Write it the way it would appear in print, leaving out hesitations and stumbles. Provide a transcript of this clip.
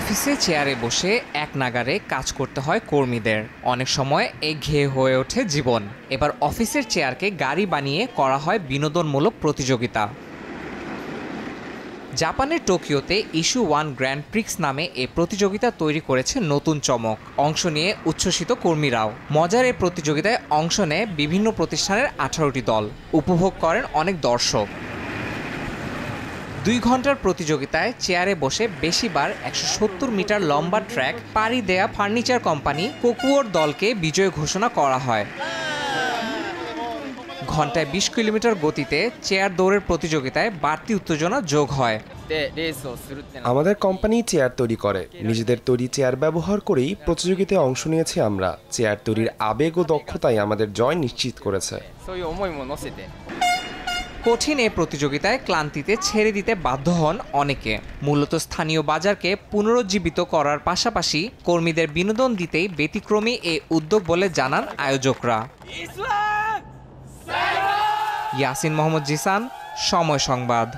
অফিসে চেয়ারে বসে এক নাগারে কাজ করতে হয় কর্মীদের। অনেক সময় একঘেয়ে হয়ে ওঠে জীবন। এবার অফিসের চেয়ারকে গাড়ি বানিয়ে করা হয় বিনোদনমূলক প্রতিযোগিতা। জাপানের টোকিওতে ইস্যু 1 গ্র্যান্ড প্রিক্স নামে এ প্রতিযোগিতা তৈরি করেছে নতুন চমক। অংশ নিয়ে উচ্ছ্বসিত কর্মীরাও। মজার এই প্রতিযোগিতায় অংশ নেয় বিভিন্ন প্রতিষ্ঠানের 18টি দল। উপভোগ করেন অনেক দর্শক। 2 ঘন্টার প্রতিযোগিতায় চেয়ারে বসে বেশিবার 170 মিটার লম্বা ট্র্যাক পাড়ি দেয়া ফার্নিচার কোম্পানি কোকুয়োর দলকে বিজয় ঘোষণা করা হয়। ঘন্টায় 20 কিলোমিটার গতিতে চেয়ার দৌড়ের প্রতিযোগিতায় বাড়তি উত্তেজনা যোগ হয়। আমাদের কোম্পানি চেয়ার তৈরি করে। নিজেদের তৈরি চেয়ার ব্যবহার করেই প্রতিযোগিতায় অংশ নিয়েছি আমরা। চেয়ার তৈরির আবেগ ও দক্ষতাই আমাদের জয় নিশ্চিত করেছে। কঠিন এই প্রতিযোগিতায় ক্লান্তিতে ছেড়ে দিতে বাধ্য হন অনেকে। মূলত স্থানীয় বাজারকে পুনরুজ্জীবিত করার পাশাপাশি কর্মীদের বিনোদন দিতেই ব্যতিক্রমী এ উদ্যোগ বলে জানান আয়োজকরা। ইয়াসিন মোহাম্মদ জিসান, সময় সংবাদ।